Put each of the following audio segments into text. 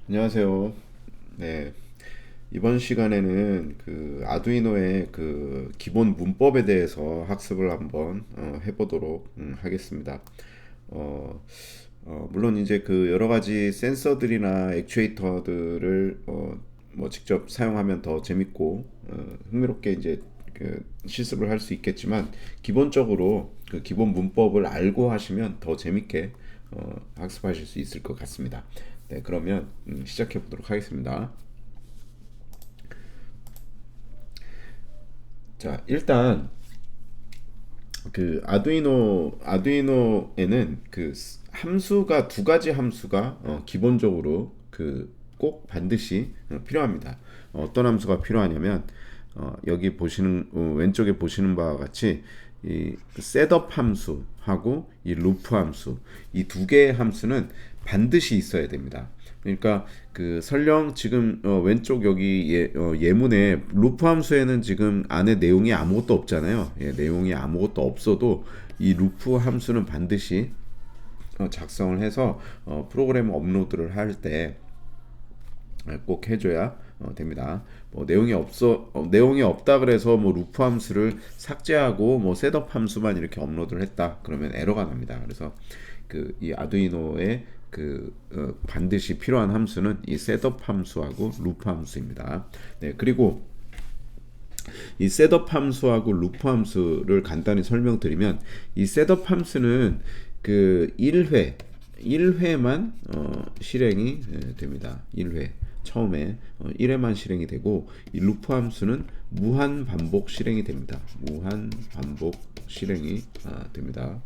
안녕하세요. 네, 이번 시간에는 그 아두이노의 그 기본 문법에 대해서 학습을 한번 해보도록 하겠습니다. 어, 물론 이제 그 여러 가지 센서들이나 액추에이터들을 뭐 직접 사용하면 더 재밌고 흥미롭게 이제 그 실습을 할 수 있겠지만 기본적으로 그 기본 문법을 알고 하시면 더 재밌게 학습하실 수 있을 것 같습니다. 네, 그러면 시작해 보도록 하겠습니다. 자, 일단 그 아두이노에는 그 함수가 두 가지 함수가 기본적으로 그 꼭 반드시 필요합니다. 어떤 함수가 필요하냐면 여기 보시는 왼쪽에 보시는 바와 같이 이 셋업 함수하고 이 루프 함수 이 두 개의 함수는 반드시 있어야 됩니다. 그러니까 그 설령 지금 왼쪽 여기 예문에 루프 함수에는 지금 안에 내용이 아무것도 없잖아요. 예, 내용이 아무것도 없어도 이 루프 함수는 반드시 작성을 해서 프로그램 업로드를 할 때 꼭 해줘야 됩니다. 뭐 내용이 없다 그래서 뭐 루프 함수를 삭제하고 뭐 셋업 함수만 이렇게 업로드를 했다 그러면 에러가 납니다. 그래서 그 이 아두이노의 반드시 필요한 함수는 이 셋업 함수하고 루프 함수입니다. 네, 그리고 이 셋업 함수하고 루프 함수를 간단히 설명드리면 이 셋업 함수는 그 1회만 실행이 됩니다. 1회 처음에 1회만 실행이 되고 이 루프 함수는 무한 반복 실행이 됩니다. 무한 반복 실행이 됩니다.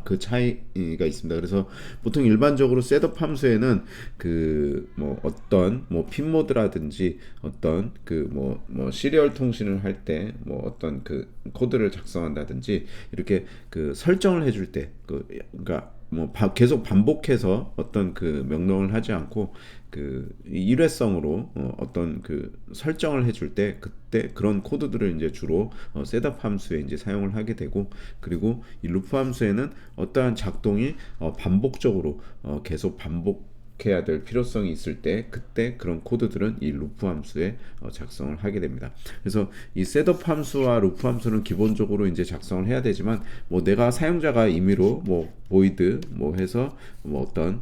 그 차이가 있습니다. 그래서 보통 일반적으로 셋업 함수에는 그 뭐 어떤 뭐 핀모드라든지 어떤 그 뭐 시리얼 통신을 할 때 뭐 어떤 그 코드를 작성한다든지 이렇게 그 설정을 해줄 때 그러니까 뭐 계속 반복해서 어떤 그 명령을 하지 않고 그 일회성으로 어떤 그 설정을 해줄 때 그때 그런 코드들을 이제 주로 셋업 함수에 이제 사용을 하게 되고 그리고 이 루프 함수에는 어떠한 작동이 반복적으로 계속 반복해야 될 필요성이 있을 때 그때 그런 코드들은 이 루프 함수에 작성을 하게 됩니다. 그래서 이 셋업 함수와 루프 함수는 기본적으로 이제 작성을 해야 되지만 뭐 내가 사용자가 임의로 뭐 void 뭐 해서 뭐 어떤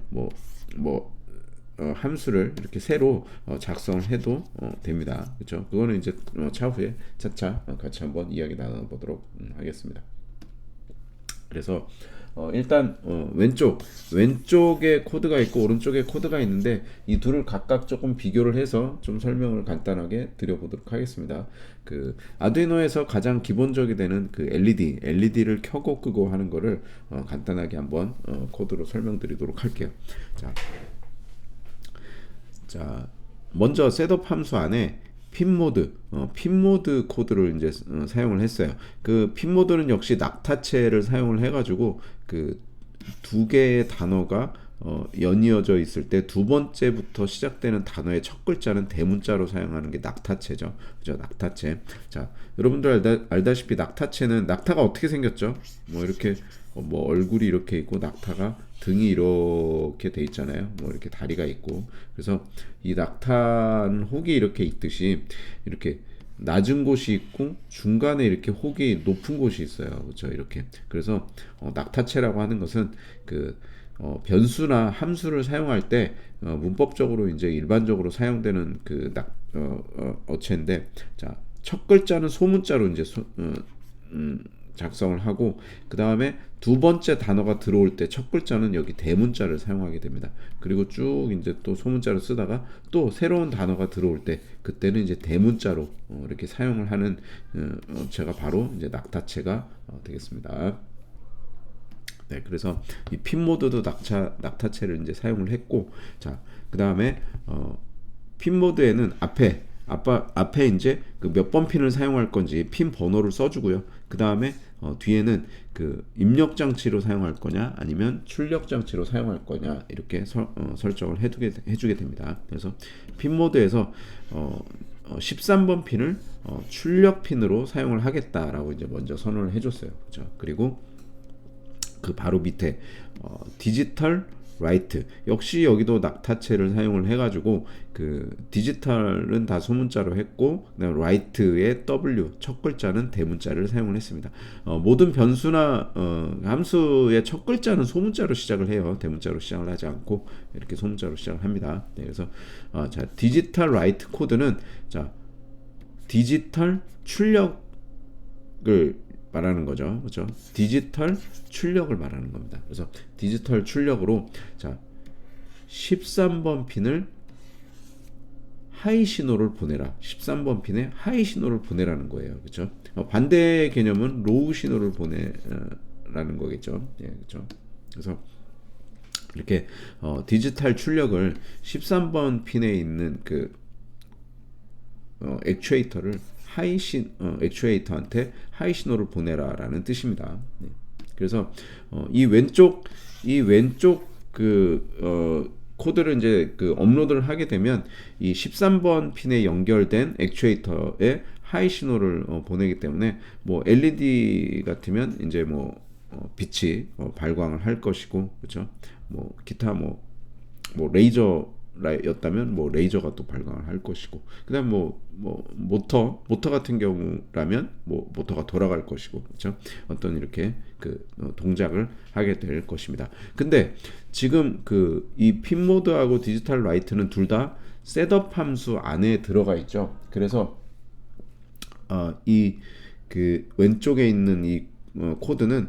함수를 이렇게 새로 작성을 해도 됩니다. 그렇죠? 그거는 이제 차후에 차차 같이 한번 이야기 나눠보도록 하겠습니다. 그래서 일단 왼쪽에 코드가 있고 오른쪽에 코드가 있는데 이 둘을 각각 조금 비교를 해서 좀 설명을 간단하게 드려보도록 하겠습니다. 그 아두이노에서 가장 기본적이 되는 그 LED를 켜고 끄고 하는 거를 간단하게 한번 코드로 설명드리도록 할게요. 자, 자, 먼저 셋업 함수 안에 핀모드 코드를 이제 사용을 했어요. 그 핀모드는 역시 낙타체를 사용을 해가지고 그 두 개의 단어가 연이어져 있을 때 두 번째부터 시작되는 단어의 첫 글자는 대문자로 사용하는 게 낙타체죠. 그죠? 낙타체. 자, 여러분들 알다시피 낙타체는 낙타가 어떻게 생겼죠? 뭐 이렇게 뭐 얼굴이 이렇게 있고 낙타가 등이 이렇게 돼 있잖아요. 뭐 이렇게 다리가 있고 그래서 이 낙타는 혹이 이렇게 있듯이 이렇게 낮은 곳이 있고 중간에 이렇게 혹이 높은 곳이 있어요. 그렇죠? 이렇게 그래서 낙타체라고 하는 것은 그 변수나 함수를 사용할 때 문법적으로 이제 일반적으로 사용되는 그 어체인데 자, 첫 글자는 소문자로 이제 작성을 하고 그 다음에 두 번째 단어가 들어올 때 첫 글자는 여기 대문자를 사용하게 됩니다. 그리고 쭉 이제 또 소문자를 쓰다가 또 새로운 단어가 들어올 때 그때는 이제 대문자로 이렇게 사용을 하는 제가 바로 이제 낙타체가 되겠습니다. 네, 그래서 이 핀모드도 낙타체를 이제 사용을 했고, 자, 그 다음에 핀모드에는 앞에 이제 그 몇 번 핀을 사용할 건지 핀 번호를 써주고요. 그 다음에 뒤에는 그 입력 장치로 사용할 거냐 아니면 출력 장치로 사용할 거냐 이렇게 설정을 해주게 됩니다. 그래서 핀 모드에서 13번 핀을 출력 핀으로 사용을 하겠다라고 이제 먼저 선언을 해줬어요. 그렇죠? 그리고 그 바로 밑에 디지털 write 역시 여기도 낙타체를 사용을 해가지고 그 디지털은 다 소문자로 했고 그다음 write의 W 첫 글자는 대문자를 사용을 했습니다. 모든 변수나 함수의 첫 글자는 소문자로 시작을 해요. 대문자로 시작을 하지 않고 이렇게 소문자로 시작을 합니다. 네, 그래서 자 디지털 write 코드는 자 디지털 출력을 말하는 거죠. 그렇죠? 디지털 출력을 말하는 겁니다. 그래서 디지털 출력으로 자 13번 핀을 하이 신호를 보내라. 13번 핀에 하이 신호를 보내라는 거예요. 그렇죠? 반대 개념은 로우 신호를 보내라는 거겠죠. 예, 그렇죠? 그래서 이렇게 디지털 출력을 13번 핀에 있는 그 액추에이터를 액추에이터한테 하이 신호를 보내라라는 뜻입니다. 네. 그래서 이 왼쪽 그 코드를 이제 그 업로드를 하게 되면 이 13번 핀에 연결된 액추에이터에 하이 신호를 보내기 때문에 뭐 LED 같으면 이제 뭐 빛이 발광을 할 것이고 그렇죠? 뭐 기타 뭐 레이저였다면 뭐 레이저가 또 발광을 할 것이고 그다음 뭐 모터 같은 경우라면 뭐 모터가 돌아갈 것이고 그렇죠? 어떤 이렇게 그 동작을 하게 될 것입니다. 근데 지금 그 이 핀 모드하고 디지털 라이트는 둘 다 셋업 함수 안에 들어가 있죠. 그래서 이 그 왼쪽에 있는 이 코드는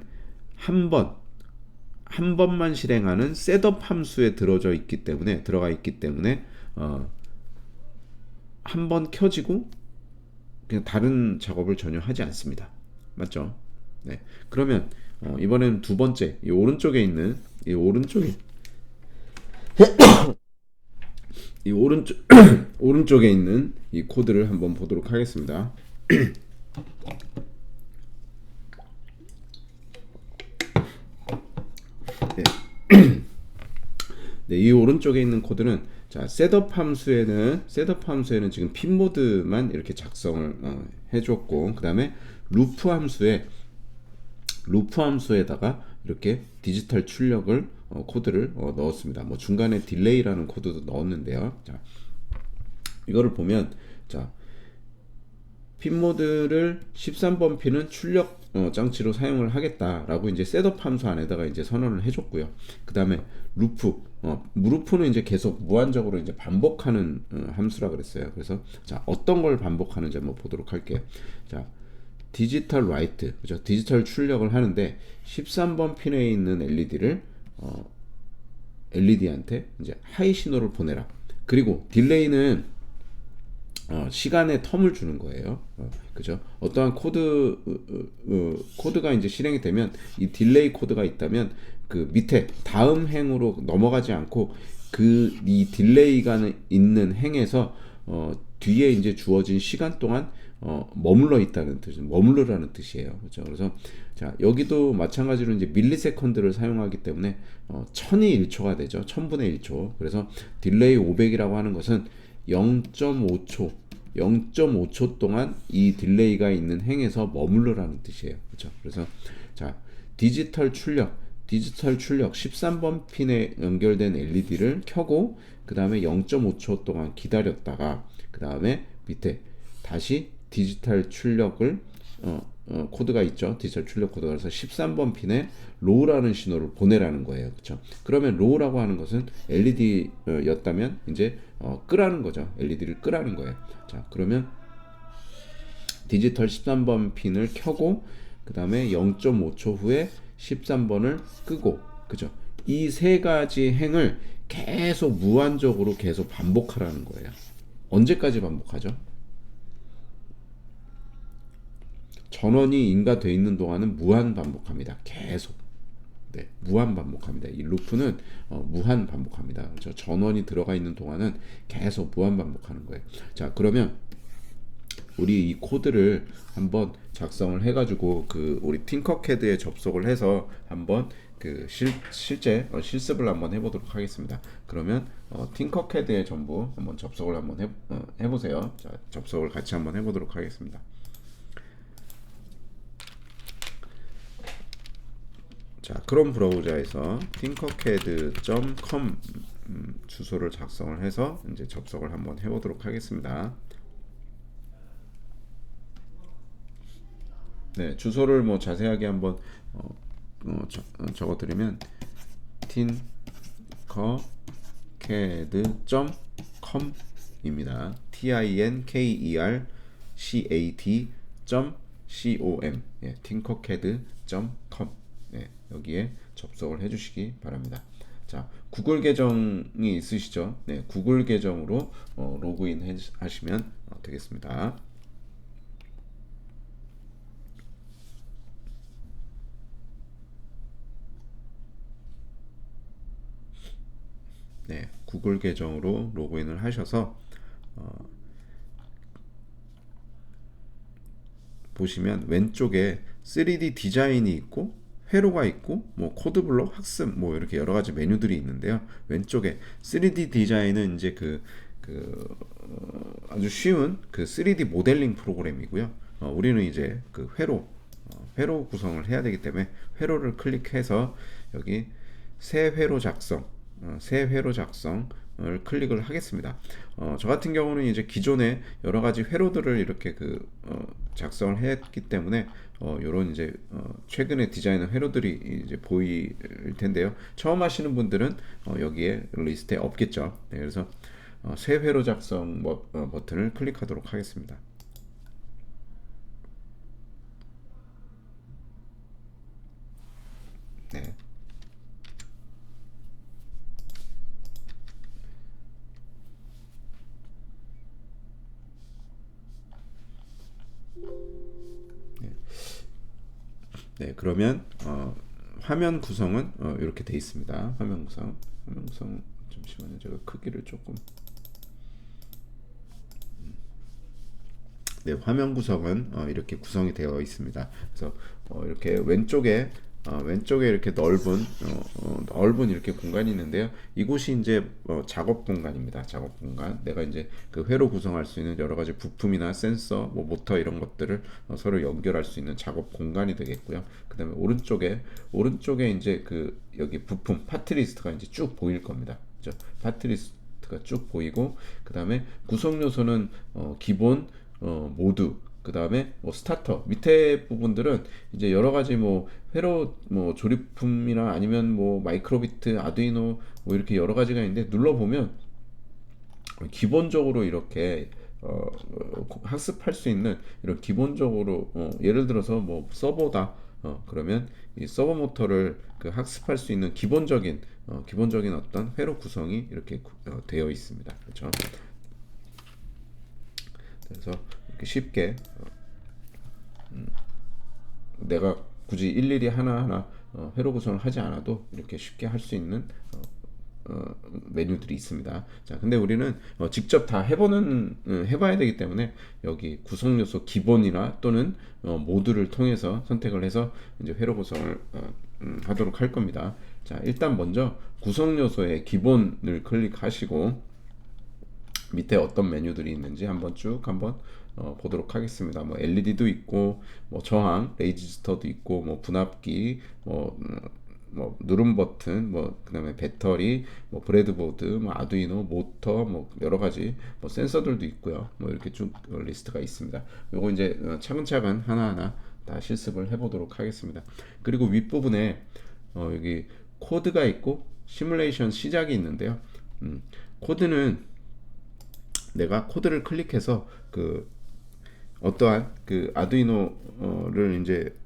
한 번만 실행하는 셋업 함수에 들어가 있기 때문에 한 번 켜지고 그냥 다른 작업을 전혀 하지 않습니다. 맞죠? 네. 그러면 이번에는 두 번째 이 오른쪽에 있는 이 오른쪽에 있는 이 코드를 한번 보도록 하겠습니다. 네, 이 오른쪽에 있는 코드는 자 셋업 함수에는 지금 핀 모드만 이렇게 작성을 해줬고 그 다음에 루프 함수에다가 이렇게 디지털 출력을 코드를 넣었습니다. 뭐 중간에 딜레이라는 코드도 넣었는데요. 자 이거를 보면 자 핀 모드를 13번 핀은 출력 장치로 사용을 하겠다라고 이제 셋업 함수 안에다가 이제 선언을 해줬고요. 그 다음에 루프는 이제 계속 무한적으로 이제 반복하는 함수라 그랬어요. 그래서 자 어떤 걸 반복하는지 한번 보도록 할게요. 자 디지털 라이트, 그죠? 디지털 출력을 하는데 13번 핀에 있는 LED한테 이제 하이 신호를 보내라. 그리고 딜레이는 시간의 텀을 주는 거예요. 그죠? 어떠한 코드가 이제 실행이 되면 이 딜레이 코드가 있다면 그 밑에 다음 행으로 넘어가지 않고 이 딜레이가 있는 행에서 뒤에 이제 주어진 시간 동안 머물러라는 뜻이에요. 그렇죠? 그래서 자 여기도 마찬가지로 이제 밀리세컨드를 사용하기 때문에 1000이 1초가 되죠. 1000분의 1초. 그래서 딜레이 500이라고 하는 것은 0.5초 동안 이 딜레이가 있는 행에서 머물러라는 뜻이에요. 그렇죠? 그래서 자 디지털 출력 13번 핀에 연결된 LED를 켜고 그 다음에 0.5초 동안 기다렸다가 그 다음에 밑에 다시 디지털 출력을 코드가 있죠. 디지털 출력 코드가 그래서 13번 핀에 로우라는 신호를 보내라는 거예요. 그렇죠? 그러면 로우라고 하는 것은 LED였다면 이제 끄라는 거죠. LED를 끄라는 거예요. 자, 그러면 디지털 13번 핀을 켜고 그 다음에 0.5초 후에 13번을 끄고 그죠? 이 세 가지 행을 계속 무한적으로 계속 반복하라는 거예요. 언제까지 반복하죠? 전원이 인가되어 있는 동안은 무한 반복합니다. 계속. 네, 무한 반복합니다. 이 루프는 무한 반복합니다. 그렇죠? 전원이 들어가 있는 동안은 계속 무한 반복하는 거예요. 자, 그러면 우리 이 코드를 한번 작성을 해가지고 우리 팅커캐드에 접속을 해서 한번 실제 실습을 한번 해보도록 하겠습니다. 그러면 팅커캐드에 전부 한번 접속을 한번 해보세요. 자, 접속을 같이 한번 해보도록 하겠습니다. 자, 크롬 브라우저에서 tinkercad.com 주소를 작성을 해서 이제 접속을 한번 해보도록 하겠습니다. 네, 주소를 뭐 자세하게 한번 적어드리면 tinkercad.com입니다. tinkercad.com. 예, tinkercad.com. 예, 여기에 접속을 해주시기 바랍니다. 자, 구글 계정이 있으시죠? 네, 구글 계정으로 로그인 하시면 되겠습니다. 네, 구글 계정으로 로그인을 하셔서 보시면 왼쪽에 3D 디자인이 있고 회로가 있고 뭐 코드블록 학습 뭐 이렇게 여러 가지 메뉴들이 있는데요. 왼쪽에 3D 디자인은 이제 아주 쉬운 그 3D 모델링 프로그램이고요. 우리는 이제 그 회로 구성을 해야 되기 때문에 회로를 클릭해서 여기 새 회로 작성 새 회로 작성을 클릭을 하겠습니다. 저 같은 경우는 이제 기존에 여러 가지 회로들을 이렇게 작성을 했기 때문에 요런 이제 최근에 디자인한 회로들이 이제 보일 텐데요. 처음 하시는 분들은 여기에 리스트에 없겠죠. 네, 그래서 새 회로 작성 버튼을 클릭하도록 하겠습니다. 네. 네, 그러면 화면 구성은 이렇게 돼 있습니다. 화면 구성 잠시만요. 제가 크기를 조금 네, 화면 구성은 이렇게 구성이 되어 있습니다. 그래서 이렇게 왼쪽에 이렇게 넓은 이렇게 공간이 있는데요. 이곳이 이제 작업 공간입니다. 작업 공간. 내가 이제 그 회로 구성할 수 있는 여러 가지 부품이나 센서, 뭐 모터 이런 것들을 서로 연결할 수 있는 작업 공간이 되겠고요. 그다음에 오른쪽에 이제 여기 부품 파트 리스트가 이제 쭉 보일 겁니다. 그죠? 파트 리스트가 쭉 보이고 그다음에 구성 요소는 기본 모두 그 다음에 뭐 스타터 밑에 부분들은 이제 여러 가지 뭐 회로 뭐 조립품이나 아니면 뭐 마이크로비트 아두이노 뭐 이렇게 여러 가지가 있는데 눌러보면 기본적으로 이렇게 학습할 수 있는 이런 기본적으로 예를 들어서 뭐 서버다 그러면 이 서버 모터를 학습할 수 있는 기본적인 어떤 회로 구성이 이렇게 되어 있습니다. 그렇죠? 그래서 이렇게 쉽게 내가 굳이 일일이 하나하나 회로 구성을 하지 않아도 이렇게 쉽게 할 수 있는 메뉴들이 있습니다. 자, 근데 우리는 직접 다 해봐야 되기 때문에 여기 구성 요소 기본이나 또는 모두를 통해서 선택을 해서 이제 회로 구성을 하도록 할 겁니다. 자, 일단 먼저 구성 요소의 기본을 클릭하시고 밑에 어떤 메뉴들이 있는지 한번 보도록 하겠습니다. 뭐 LED도 있고 뭐 저항, 레지스터도 있고 뭐 분압기, 뭐 누름 버튼, 뭐 그다음에 배터리, 뭐 브레드보드, 뭐 아두이노, 모터, 뭐 여러 가지 뭐 센서들도 있고요. 뭐 이렇게 쭉 리스트가 있습니다. 요거 이제 차근차근 하나하나 다 실습을 해보도록 하겠습니다. 그리고 윗부분에 여기 코드가 있고 시뮬레이션 시작이 있는데요. 코드는 내가 코드를 클릭해서 어떠한 아두이노를 이제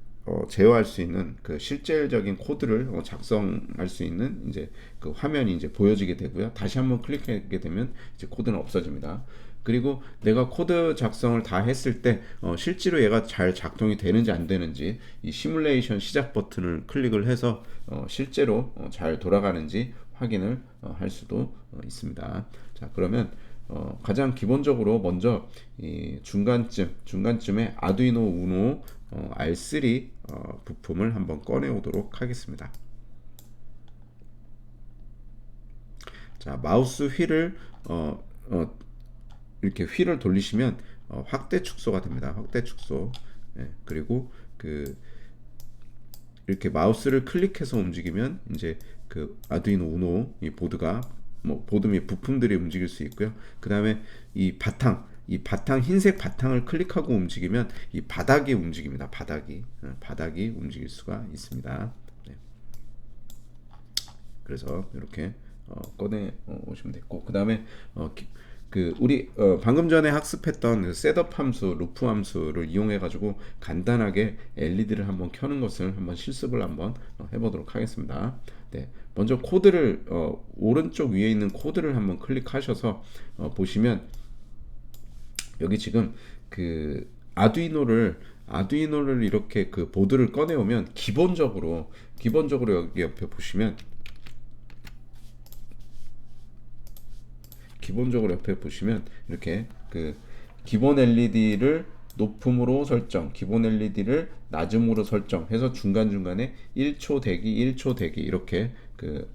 제어할 수 있는 실질적인 코드를 작성할 수 있는 이제 화면이 이제 보여지게 되고요. 다시 한번 클릭하게 되면 이제 코드는 없어집니다. 그리고 내가 코드 작성을 다 했을 때 실제로 얘가 잘 작동이 되는지 안 되는지 이 시뮬레이션 시작 버튼을 클릭을 해서 실제로 잘 돌아가는지 확인을 할 수도 있습니다. 자, 그러면 가장 기본적으로 먼저 이 중간쯤에 아두이노 우노 R3 부품을 한번 꺼내 오도록 하겠습니다. 자, 마우스 휠을 이렇게 휠을 돌리시면 확대 축소가 됩니다. 확대 축소. 네, 그리고 이렇게 마우스를 클릭해서 움직이면 이제 그 아두이노 우노 이 보드가 뭐 보드 및 부품들이 움직일 수 있고요. 그 다음에 이 바탕 흰색 바탕을 클릭하고 움직이면 이 바닥이 움직입니다. 바닥이 움직일 수가 있습니다. 네. 그래서 이렇게 꺼내 오시면 됐고, 그 다음에 우리 방금 전에 학습했던 그 셋업 함수, 루프 함수를 이용해 가지고 간단하게 LED를 한번 켜는 것을 한번 실습을 한번 해보도록 하겠습니다. 네, 먼저 코드를 오른쪽 위에 있는 코드를 한번 클릭하셔서 보시면 여기 지금 그 아두이노를 이렇게 그 보드를 꺼내오면 기본적으로 여기 옆에 보시면 이렇게 그 기본 LED를 높음으로 설정, 기본 LED를 낮음으로 설정해서 중간중간에 1초 대기, 1초 대기 이렇게 그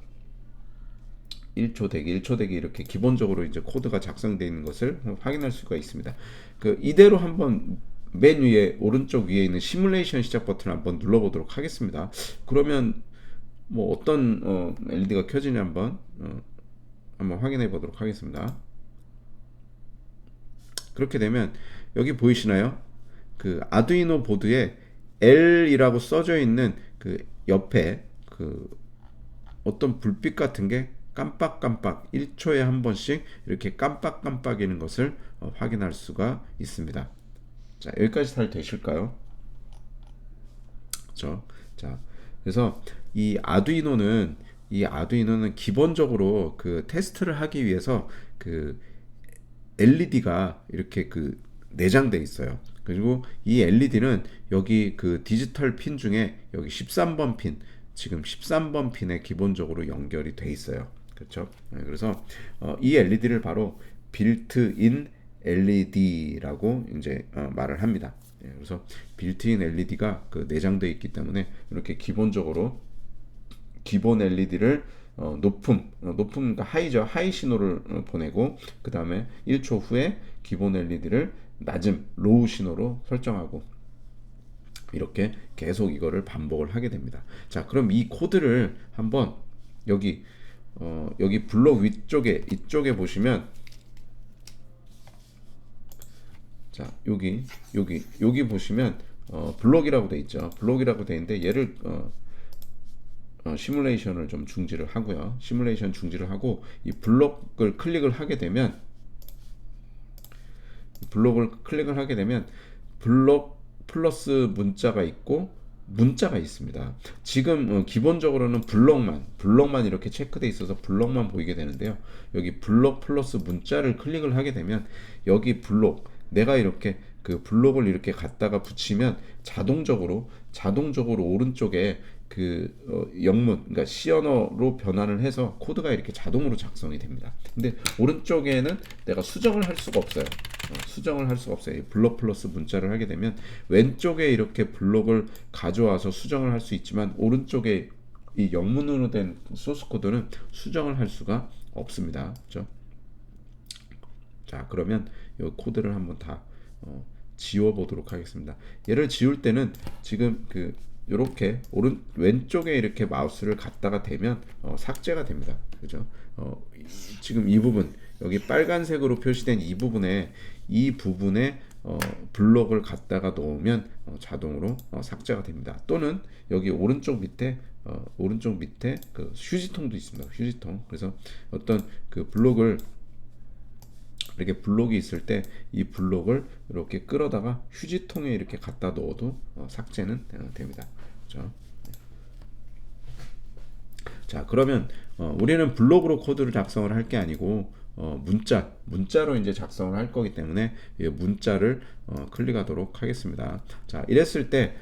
1초 대기 이렇게 기본적으로 이제 코드가 작성되어 있는 것을 확인할 수가 있습니다. 그 이대로 한번 맨 위에 오른쪽 위에 있는 시뮬레이션 시작 버튼을 한번 눌러보도록 하겠습니다. 그러면 뭐 어떤 LED가 켜지냐 한번 확인해 보도록 하겠습니다. 그렇게 되면 여기 보이시나요? 그 아두이노 보드에 L이라고 써져 있는 그 옆에 그 어떤 불빛 같은 게 깜빡깜빡 1초에 한 번씩 이렇게 깜빡깜빡이는 것을 확인할 수가 있습니다. 자, 여기까지 잘 되실까요? 그렇죠? 자, 그래서 이 아두이노는 기본적으로 그 테스트를 하기 위해서 그 LED가 이렇게 그 내장돼 있어요. 그리고 이 LED는 여기 그 디지털 핀 중에 여기 13번 핀, 지금 13번 핀에 기본적으로 연결이 돼 있어요. 그렇죠? 그래서 이 LED를 바로 빌트인 LED라고 이제 말을 합니다. 그래서 빌트인 LED가 그 내장되어 있기 때문에 이렇게 기본적으로 기본 LED를 높음 그러니까 하이죠. 하이 신호를 보내고, 그 다음에 1초 후에 기본 LED를 낮음 로우 신호로 설정하고, 이렇게 계속 이거를 반복을 하게 됩니다. 자, 그럼 이 코드를 한번 여기 블록 위쪽에 이쪽에 보시면, 자, 여기 보시면 블록이라고 돼 있죠. 블록이라고 돼 있는데 얘를 시뮬레이션을 좀 중지를 하고요. 시뮬레이션 중지를 하고 이 블록을 클릭을 하게 되면 블록 플러스 문자가 있고 문자가 있습니다. 지금 기본적으로는 블록만 이렇게 체크돼 있어서 블록만 보이게 되는데요. 여기 블록 플러스 문자를 클릭을 하게 되면 여기 내가 이렇게 그 블록을 이렇게 갖다가 붙이면 자동적으로 오른쪽에 그 영문, 그러니까 C 언어로 변환을 해서 코드가 이렇게 자동으로 작성이 됩니다. 근데 오른쪽에는 내가 수정을 할 수가 없어요. 블록 플러스 문자를 하게 되면 왼쪽에 이렇게 블록을 가져와서 수정을 할 수 있지만 오른쪽에 이 영문으로 된 소스 코드는 수정을 할 수가 없습니다. 그렇죠? 자, 그러면 이 코드를 한번 다 지워 보도록 하겠습니다. 얘를 지울 때는 지금 그 이렇게 왼쪽에 이렇게 마우스를 갖다가 대면 삭제가 됩니다. 그죠? 지금 이 부분, 여기 빨간색으로 표시된 이 부분에 블록을 갖다가 놓으면 자동으로 삭제가 됩니다. 또는 여기 오른쪽 밑에 그 휴지통도 있습니다. 휴지통. 그래서 어떤 그 이렇게 블록이 있을 때 이 블록을 이렇게 끌어다가 휴지통에 이렇게 갖다 넣어도 삭제는 됩니다. 그렇죠? 자, 그러면 우리는 블록으로 코드를 작성을 할 게 아니고 문자로 이제 작성을 할 거기 때문에 이 문자를 클릭하도록 하겠습니다. 자, 이랬을 때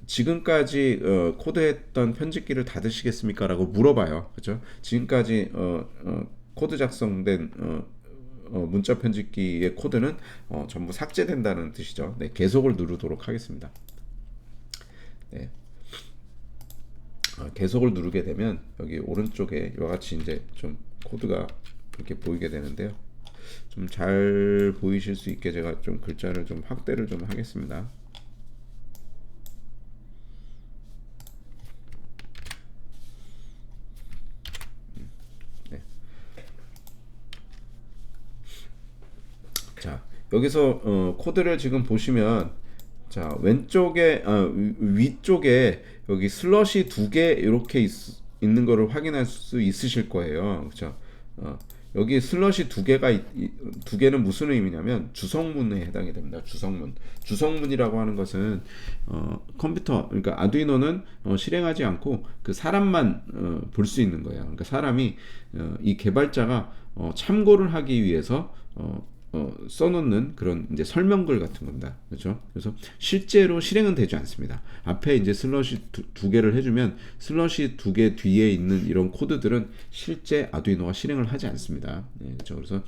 지금까지 코드했던 편집기를 닫으시겠습니까? 라고 물어봐요. 그렇죠? 지금까지 코드 작성된 문자 편집기의 코드는 전부 삭제된다는 뜻이죠. 네, 계속을 누르도록 하겠습니다. 네. 계속을 누르게 되면 여기 오른쪽에 이와 같이 이제 좀 코드가 이렇게 보이게 되는데요. 좀 잘 보이실 수 있게 제가 좀 글자를 좀 확대를 좀 하겠습니다. 여기서 코드를 지금 보시면 자 왼쪽에 위쪽에 여기 슬러시 두 개 이렇게 있는 거를 확인할 수 있으실 거예요. 그렇죠? 여기 슬러시 두 개는 무슨 의미냐면 주성문에 해당이 됩니다. 주성문이라고 하는 것은 컴퓨터 그러니까 아두이노는 실행하지 않고 그 사람만 볼 수 있는 거예요. 그러니까 사람이 이 개발자가 참고를 하기 위해서 써놓는 그런 이제 설명글 같은 겁니다. 그렇죠? 그래서 실제로 실행은 되지 않습니다. 앞에 이제 슬러시 두 개를 해주면 슬러시 두 개 뒤에 있는 이런 코드들은 실제 아두이노가 실행을 하지 않습니다. 네, 그렇죠? 그래서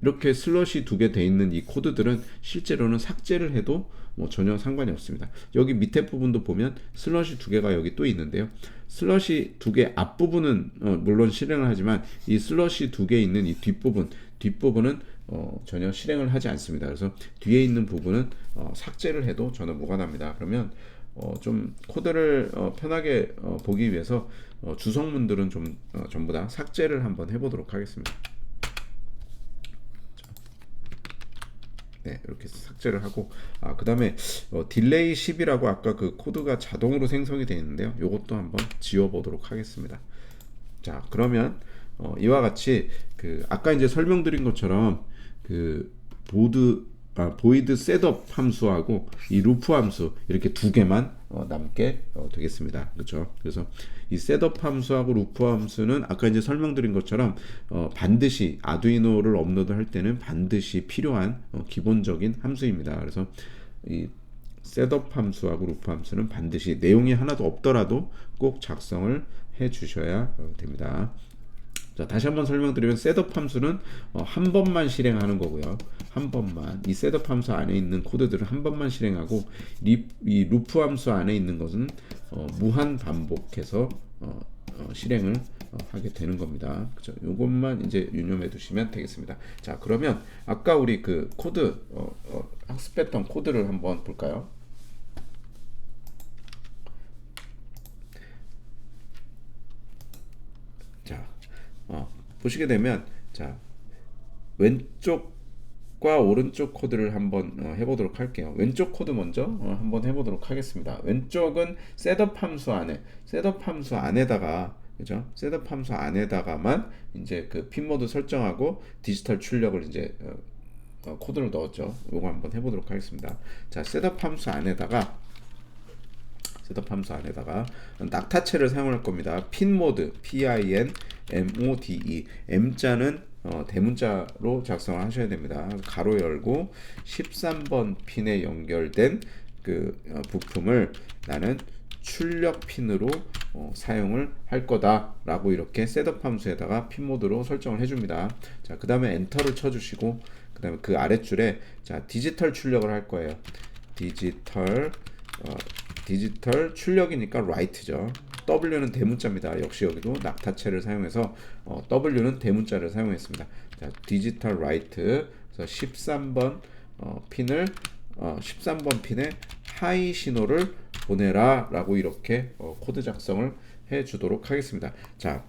이렇게 슬러시 두 개 돼 있는 이 코드들은 실제로는 삭제를 해도 뭐 전혀 상관이 없습니다. 여기 밑에 부분도 보면 슬러시 두 개가 여기 또 있는데요. 슬러시 두 개 앞부분은 물론 실행을 하지만 이 슬러시 두 개 있는 이 뒷부분은 전혀 실행을 하지 않습니다. 그래서 뒤에 있는 부분은 삭제를 해도 전혀 무관합니다. 그러면 좀 코드를 편하게 보기 위해서 주성문들은 좀 전부 다 삭제를 한번 해보도록 하겠습니다. 네, 이렇게 삭제를 하고 그 다음에 딜레이 10이라고 아까 그 코드가 자동으로 생성이 되어 있는데요. 이것도 한번 지워보도록 하겠습니다. 자, 그러면 이와 같이 그 아까 이제 설명드린 것처럼 그 보이드 셋업 함수하고 이 루프 함수 이렇게 두 개만 남게 되겠습니다. 그렇죠? 그래서 이 셋업 함수하고 루프 함수는 아까 이제 설명드린 것처럼 반드시 아두이노를 업로드 할 때는 반드시 필요한 기본적인 함수입니다. 그래서 이 셋업 함수하고 루프 함수는 반드시 내용이 하나도 없더라도 꼭 작성을 해 주셔야 됩니다. 자, 다시 한번 설명드리면 셋업 함수는 한 번만 실행하는 거고요. 한 번만. 이 셋업 함수 안에 있는 코드들은 한 번만 실행하고 이 루프 함수 안에 있는 것은 무한 반복해서 실행을 하게 되는 겁니다. 그죠? 요것만 이제 유념해 두시면 되겠습니다. 자, 그러면 아까 우리 그 코드 학습했던 코드를 한번 볼까요? 자, 보시게 되면 자 왼쪽과 오른쪽 코드를 한번 해보도록 할게요. 왼쪽 코드 먼저 한번 해보도록 하겠습니다. 왼쪽은 셋업 함수 안에다가 그죠? 셋업 함수 안에다가만 이제 그 핀 모드 설정하고 디지털 출력을 이제 코드를 넣었죠. 이거 한번 해보도록 하겠습니다. 자, 셋업 함수 안에다가 낙타체를 사용할 겁니다. 핀 모드, PINMODE. M자는 대문자로 작성을 하셔야 됩니다. 가로 열고 13번 핀에 연결된 그 부품을 나는 출력 핀으로 사용을 할 거다라고 이렇게 셋업 함수에다가 핀 모드로 설정을 해줍니다. 자, 그 다음에 엔터를 쳐주시고 그 다음에 그 아랫줄에 자 디지털 출력을 할 거예요. 디지털 출력이니까 write죠. W는 대문자입니다. 역시 여기도 낙타체를 사용해서 W는 대문자를 사용했습니다. 자, 디지털 write 그래서 13번 핀을 13번 핀에 하이 신호를 보내라 라고 이렇게 코드 작성을 해 주도록 하겠습니다. 자,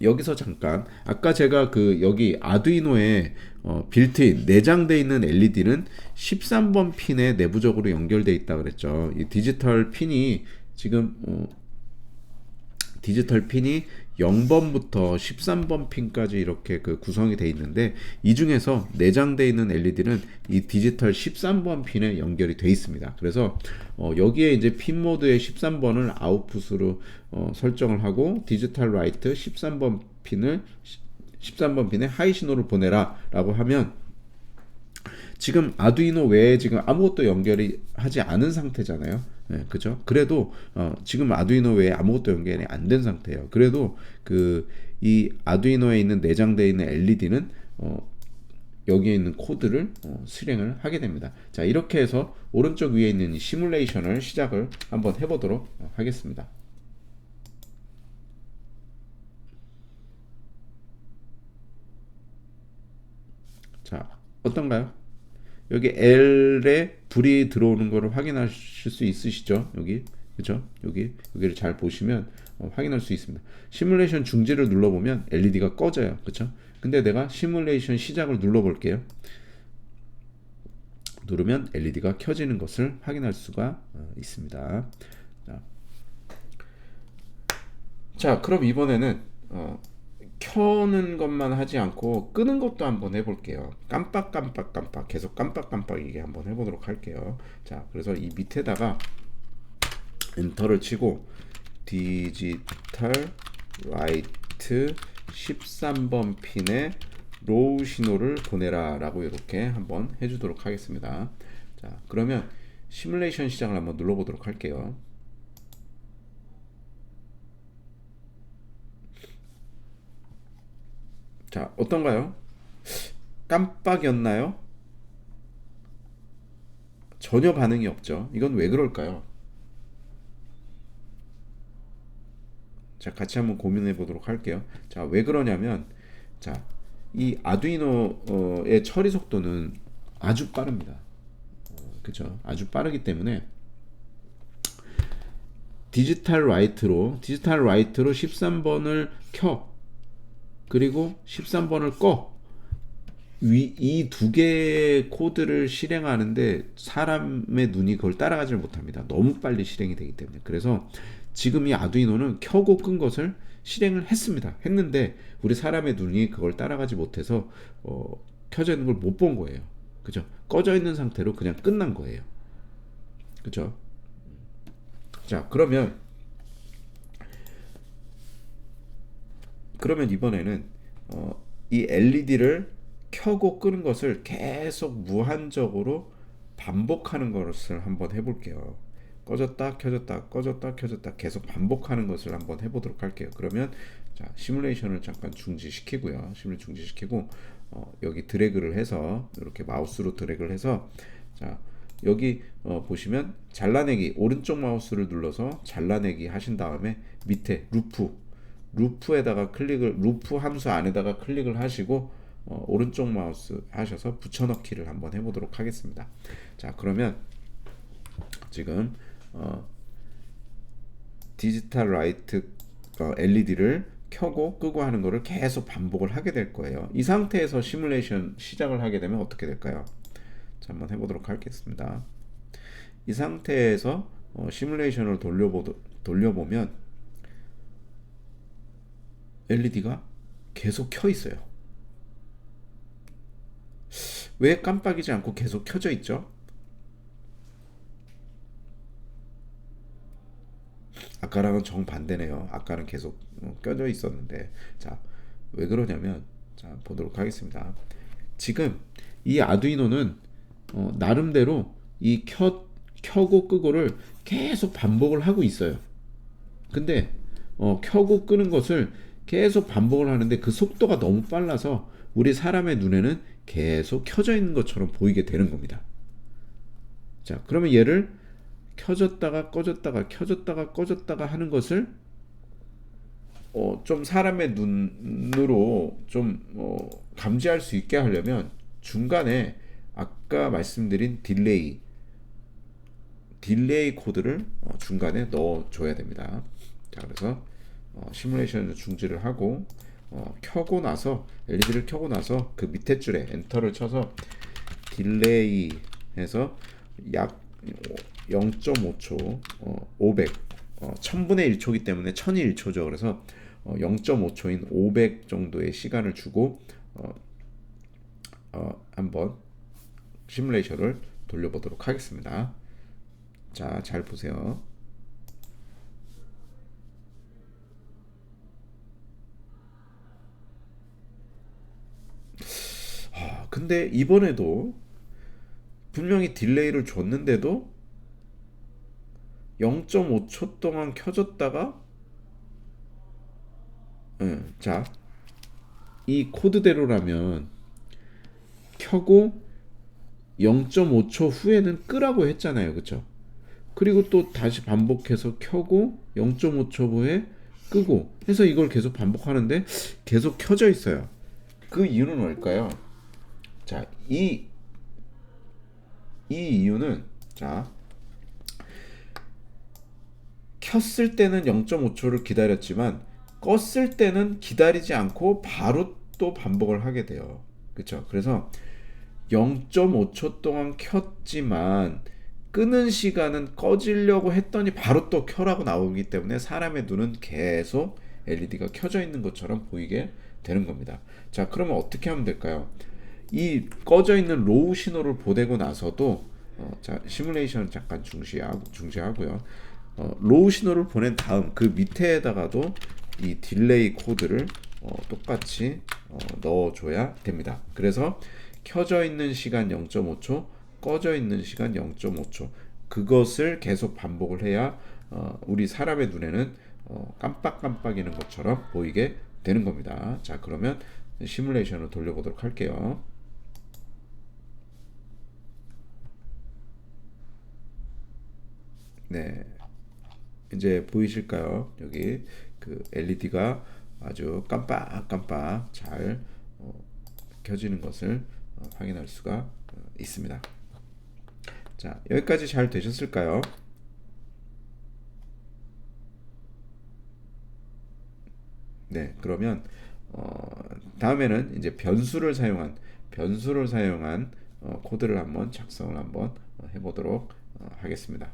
여기서 잠깐 아까 제가 그 여기 아두이노에 빌트인 내장되어 있는 LED는 13번 핀에 내부적으로 연결되어 있다 그랬죠. 이 디지털 핀이 지금 디지털 핀이 0번부터 13번 핀까지 이렇게 그 구성이 되어 있는데 이 중에서 내장되어 있는 LED는 이 디지털 13번 핀에 연결이 되어 있습니다. 그래서 여기에 이제 핀 모드의 13번을 아웃풋으로 설정을 하고 디지털 라이트 13번 핀에 하이 신호를 보내라 라고 하면 지금 아두이노 외에 지금 아무것도 연결이 하지 않은 상태잖아요. 네, 그죠? 그래도 지금 아두이노 외에 아무것도 연결이 안 된 상태예요. 그래도 그 이 아두이노에 있는 내장되어 있는 LED는 여기에 있는 코드를 실행을 하게 됩니다. 자, 이렇게 해서 오른쪽 위에 있는 이 시뮬레이션을 시작을 한번 해보도록 하겠습니다. 자, 어떤가요? 여기 L에 불이 들어오는 것을 확인하실 수 있으시죠? 여기 그죠? 여기를 잘 보시면 확인할 수 있습니다. 시뮬레이션 중지를 눌러보면 LED가 꺼져요. 그쵸? 근데 내가 시뮬레이션 시작을 눌러볼게요. 누르면 LED가 켜지는 것을 확인할 수가 있습니다. 자, 그럼 이번에는 켜는 것만 하지 않고 끄는 것도 한번 해볼게요. 깜빡깜빡깜빡 계속 깜빡깜빡이게 한번 해보도록 할게요. 자, 그래서 이 밑에다가 엔터를 치고 디지털 라이트 13번 핀에 로우 신호를 보내라 라고 이렇게 한번 해주도록 하겠습니다. 자, 그러면 시뮬레이션 시작을 한번 눌러보도록 할게요. 자, 어떤가요? 깜빡이었나요? 전혀 반응이 없죠. 이건 왜 그럴까요? 자, 같이 한번 고민해 보도록 할게요. 자, 왜 그러냐면, 자, 이 아두이노의 처리 속도는 아주 빠릅니다. 그죠? 아주 빠르기 때문에 디지털 라이트로 13번을 켜, 그리고 13번을 꺼. 이 두 개의 코드를 실행하는데 사람의 눈이 그걸 따라가지 못합니다. 너무 빨리 실행이 되기 때문에. 그래서 지금 이 아두이노는 켜고 끈 것을 실행을 했는데 우리 사람의 눈이 그걸 따라가지 못해서 켜져 있는 걸 못 본 거예요. 그죠? 꺼져 있는 상태로 그냥 끝난 거예요. 그죠? 자, 그러면 이번에는 이 LED를 켜고 끄는 것을 계속 무한적으로 반복하는 것을 한번 해볼게요. 꺼졌다 켜졌다 꺼졌다 켜졌다 계속 반복하는 것을 한번 해보도록 할게요. 그러면 자, 시뮬레이션을 잠깐 중지시키고요. 중지시키고 여기 드래그를 해서 이렇게 마우스로 드래그를 해서 자, 여기 보시면 잘라내기 오른쪽 마우스를 눌러서 잘라내기 하신 다음에 밑에 루프에다가 루프 함수 안에다가 클릭을 하시고 오른쪽 마우스 하셔서 붙여넣기를 한번 해보도록 하겠습니다. 자, 그러면 지금 디지털 라이트 LED를 켜고 끄고 하는 거를 계속 반복을 하게 될 거예요. 이 상태에서 시뮬레이션 시작을 하게 되면 어떻게 될까요? 자, 한번 해보도록 하겠습니다. 이 상태에서 시뮬레이션을 돌려보면 LED가 계속 켜 있어요. 왜 깜빡이지 않고 계속 켜져 있죠? 아까랑은 정반대네요. 아까는 계속 껴져 있었는데, 자, 왜 그러냐면, 자, 보도록 하겠습니다. 지금 이 아두이노는 나름대로 이 켜고 끄고를 계속 반복을 하고 있어요. 근데 켜고 끄는 것을 계속 반복을 하는데 그 속도가 너무 빨라서 우리 사람의 눈에는 계속 켜져 있는 것처럼 보이게 되는 겁니다. 자, 그러면 얘를 켜졌다가 꺼졌다가 켜졌다가 꺼졌다가 하는 것을 좀 사람의 눈으로 좀 감지할 수 있게 하려면 중간에 아까 말씀드린 딜레이 코드를 중간에 넣어 줘야 됩니다. 자, 그래서 시뮬레이션을 중지를 하고 켜고 나서 LED를 켜고 나서 그 밑에 줄에 엔터를 쳐서 딜레이 해서 약 0.5초 500 1000분의 1초이기 때문에 1000이 1초죠. 그래서 0.5초인 500 정도의 시간을 주고 한번 시뮬레이션을 돌려보도록 하겠습니다. 자, 잘 보세요. 근데 이번에도 분명히 딜레이를 줬는데도 0.5초 동안 켜졌다가 자, 이 코드대로라면 켜고 0.5초 후에는 끄라고 했잖아요. 그쵸? 그리고 또 다시 반복해서 켜고 0.5초 후에 끄고 해서 이걸 계속 반복하는데 계속 켜져 있어요. 그 이유는 뭘까요? 자, 이 이유는 자, 켰을 때는 0.5초를 기다렸지만 껐을 때는 기다리지 않고 바로 또 반복을 하게 돼요. 그렇죠? 그래서 0.5초 동안 켰지만 끄는 시간은 꺼지려고 했더니 바로 또 켜라고 나오기 때문에 사람의 눈은 계속 LED가 켜져 있는 것처럼 보이게 되는 겁니다. 자, 그러면 어떻게 하면 될까요? 이 꺼져 있는 로우 신호를 보내고 나서도 자, 시뮬레이션을 잠깐 중시하고요. 로우 신호를 보낸 다음 그 밑에다가도 이 딜레이 코드를 똑같이 넣어줘야 됩니다. 그래서 켜져 있는 시간 0.5초, 꺼져 있는 시간 0.5초, 그것을 계속 반복을 해야 우리 사람의 눈에는 깜빡깜빡이는 것처럼 보이게 되는 겁니다. 자, 그러면 시뮬레이션을 돌려보도록 할게요. 네, 이제 보이실까요? 여기 그 LED가 아주 깜빡깜빡 잘 켜지는 것을 확인할 수가 있습니다. 자, 여기까지 잘 되셨을까요? 네, 그러면 다음에는 이제 변수를 사용한 코드를 한번 작성을 한번 해보도록 하겠습니다.